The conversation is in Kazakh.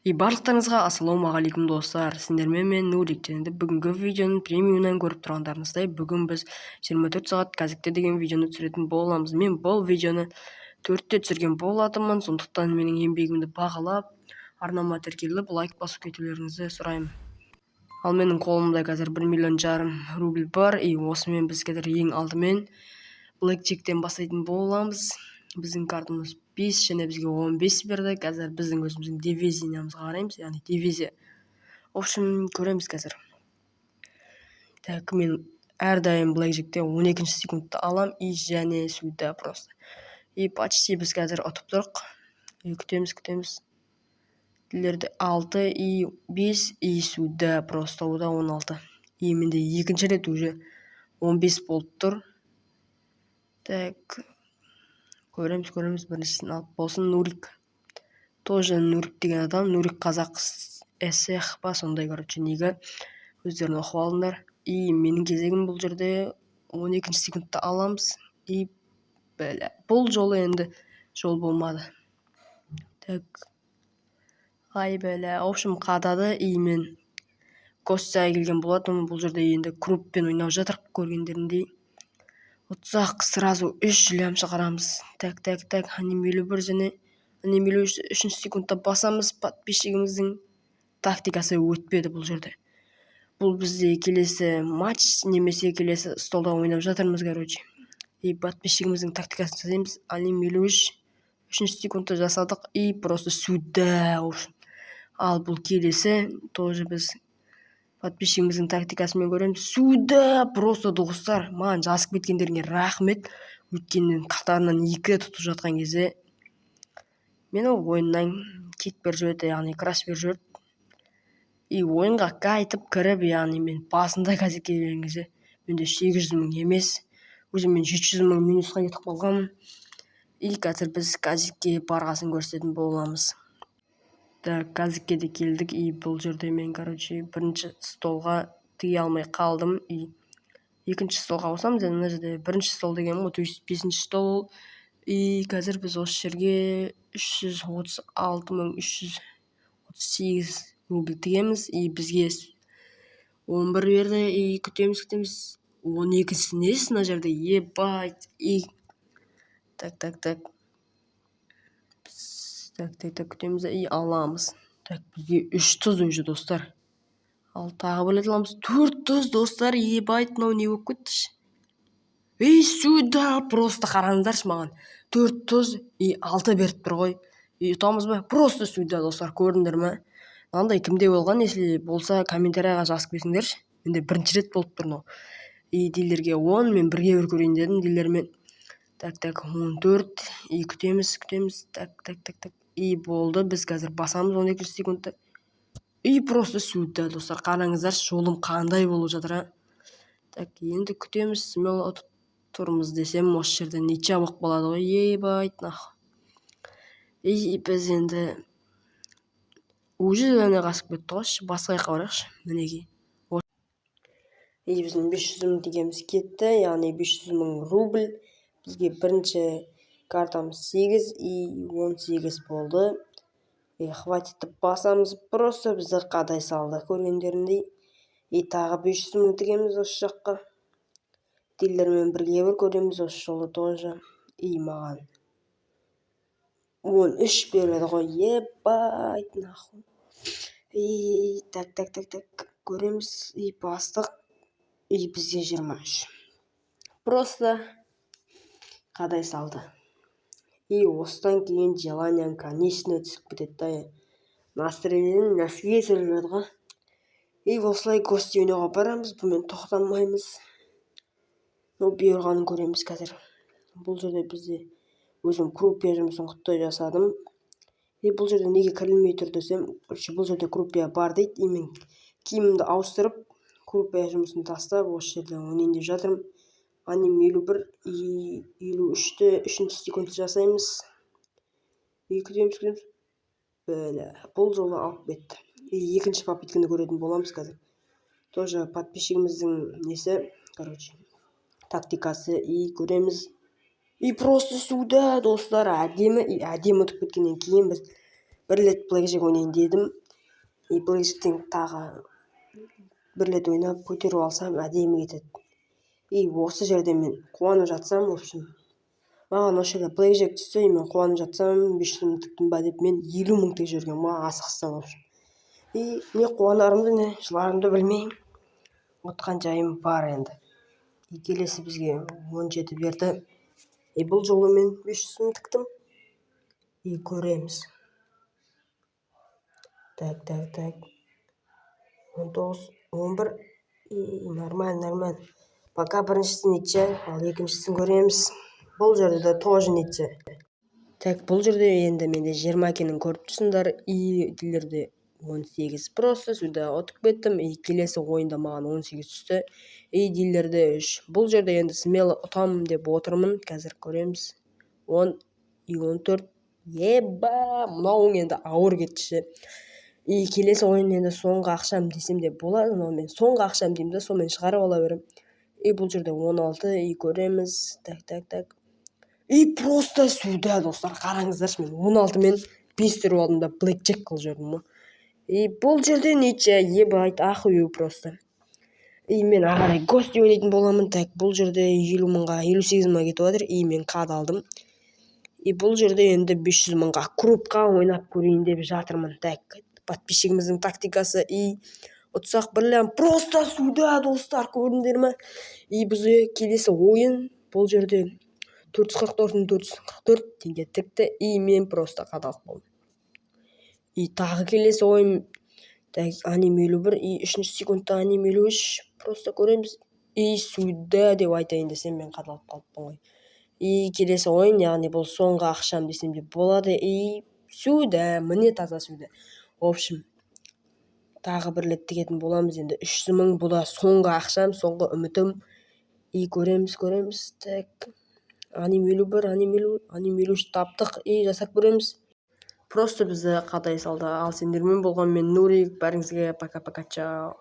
Барлықтарыңызға ассалаумағалейкум достар, сендермен мен Нурик. Және бүгінгі видеоның премиумнан көріп тұрғандарыңыздай, бүгін біз 24 сағат газетте деген видеоны түсіретін боламыз. Мен бұл видеоны 4-те түсірген болатынмын, сондықтан менің еңбегімді бағалап, арнама тіркеліп, лайк басып кетулеріңізді сұраймын. Ал менің қолымда қазір 1,5 миллион рубль бар, осымен біз қазір ең алдымен блэкджектен бастайтын боламыз. Біздің картамыз 5 және бізге 15 берді. Қазір біздің өзіміздің дивизиямызға қараймыз, яғни дивизия. В общем, көреміз қазір. Так, мен әрдайым блэкджекте 12 секундта алам және сюда просто. Почти біз қазір ұтып тұрық. Күтеміз. Ділерді 6 5 сюда просто ода 16. Менде екінші рет уже 15 болып тұр. Так, көреміз біріншісін алып болсын. Нурик. Тоже Нурик деген адам. Нурик қазақ эсэх па сондай, неге өздерін оқып алыңдар. Менің кезегім бұл жерде 12 секундта аламыз. Бұл жолы енді жол болмады. Так. В общем, қадады. Мен Костяға келген болатым. Бұл жерде енді круппен ойнап жатыр, көргендеріндей. Ұтсақ сразу 3 лям шығарамыз. Так. Анимелі бір және анимелі 3 секундта басамыз. Подписчигіміздің тактикасы өтпеді бұл жерде. Бұл бізде келесі матч немесе келесі столда ойнап жатырмыз, подписчигіміздің тактикасын жасаймыз. Анимелі 3 секундта жасадық. Просто сюда. Ал бұл келесі тоже біз подписчигіміздің тактикасымен көреміз. Сюда просто достар. Маған жазып кеткендеріңе рахмет. Өткеннен қатарынан 2 тұтып жатқан кезде мен ойыннан кетіп бер жүреді, яғни краш бер жүреді. Ойынға қайтып кіріп, яғни мен басында газетке келген кезде менде 800 мың емес, өзімен 700 мың минусқа кетіп қалғанмын. Қазір біз газетке барғасын көрсететін боламыз. Газетке де келдік. Бұл жерде мен бірінші столға тіге алмай қалдым. Екінші столға ауысамыз. Мына жерде бірінші стол деген ғой, то есть 5-ші стол. Қазір біз осы жерге 336.338 рубль тігеміз. Бізге 11 берді. Күтеміз. 12-сі несі мына жерде? Ебать. Так. Күтеміз. Аламыз. Бізге 3 тұз өже достар. Ал тағы білет аламыз. 4 тұз достар. Ебать, мынау не болып кетті? Сюда просто қараңыздаршы маған. 4 тұз 6 беріп тұр ғой. Ұтамыз ба? Просто сюда достар, көрдіңдер ме? Мынандай кімде болған, если болса комментарияға жазып кетіңдерші. Менде бірінші рет болып тұр мынау. Дилерге 10, мен бірге бір көрейін дедім дилермен. Так, 14. Күтеміз. Так. Болды, біз қазір басамыз 12 секундта. Просто сюда достар, қараңыздаршы, жолым қандай болып жатыр. Так, енді күтеміз. Смело ұтып тұрмыз десем, осы жерде нича болып қалады ғой. Ебайт нахуй. Біз енді уже қасып кетті ғой. Басқа жаққа барайықшы. Мінеки. Біздің 500 мың дегеніміз кетті, яғни 500 мың рубль. Бізге бірінші картамыз 8 18 болды. Хватитті басамыз, просто бізді қадай салды, көргендеріндей. Тағы 500 мың дегеніміз осы жаққа. Дилермен бірге бір көреміз осы жолы тоже. Маған 13 береді ғой. Ебайт нахуй. Так. Көреміз. Бастық. Бізге 23. Просто қадай салды. Осыдан кейін желаниям, конечно, түсіп кетеді. Настроением нәсіге сөйлеп жатыр. Осылай гости ойнауға барамыз. Бұмен тоқтамаймыз. Бұйырғанын көреміз қазір. Бұл жерде бізде өзім круппия жұмысын құттай жасадым. Бұл жерде неге кірілмей тұр десем, бұл жерде круппия бар дейді. Мен киімімді ауыстырып, круппия жұмысын тастап, осы жерде ойнайын деп жатырмын. Анимелі 53-ті 3 секундта жасаймыз. Күтеміз. Бұл жолы алып кетті. Екінші попытканы көретін боламыз қазір. Тоже подписчигіміздің несі, тактикасы. Көреміз. Просто сюда достар, әдемі ұтып кеткеннен кейін біз бір рет блэкджек ойнайын дедім. Блэкджектен тағы бір рет ойнап көтеріп алсам әдемі кетеді. Осы жерде мен қуанып жатсам, в общем, маған осы жерде блэкджек түсті, мен қуанып жатсам, 500 мың тіктім ба деп, мен 50 мың тік жүрген, маған асықсам, в общем. Не қуанарымды, не жыларымды білмеймін. Отқан жайым бар енді. Келесі бізге 17 берді. Бұл жолы мен 500 мың тіктім. Көреміз. Так. 19, 11. Нормально. Пока біріншісі нетче, ал екіншісін көреміз. Бұл жерде де тоже нетче. Бұл жерде енді менде 20 көріп тұрсыңдар. Дилерде 18 просто сюда отып кеттім. Келесі ойында маған 18 түсті. Дилерде 3. Бұл жерде енді смело ұтамын деп отырмын. Қазір көреміз. 10 и 14. Мынауың енді ауыр кетші. Келесі ойын енді соңғы ақшам десем де болады, но мен соңғы ақшам деймін да, сонымен шығарып ала берем. Бұл жерде 16. Көреміз. Так. Просто сюда, достар, қараңыздаршы, мен 16 мен 5 түріп алдым да блэкджек қылып жүрдім. Бұл жерде нече, ахуй просто. Мен ағарай гости ойнайтын боламын. Бұл жерде 50 мыңға, 58 мыңға кетіп жатыр. Мен кад алдым. Бұл жерде енді 500 мыңға крупқа ойнап көрейін деп жатырмын. Подписчигіміздің тактикасы. Ұтсақ бірлем. Просто сюда, достар, көрдіңдер ме? Бізге келесі ойын. Бұл жерде 444 теңге тікті. Мен просто қадалып болдым. Тағы келесі ойын. Аним 51. 3 секундта аним 53. Просто көреміз. Сюда деп айтайын десем, мен қадалып қалыппын ғой. Келесі ойын, яғни бұл соңғы ақшам десем де болады. Сюда, міне таза сюда. В общем, тағы бір рет тігетін боламыз енді. 300 мың, бұл да соңғы ақшам, соңғы үмітім. Көреміз. Аним 51, аним 53 таптық. Жасап көреміз. Просто бізді қадай салды. Ал сендермен болған мен Нурик. Бәріңізге пока-пока, чао.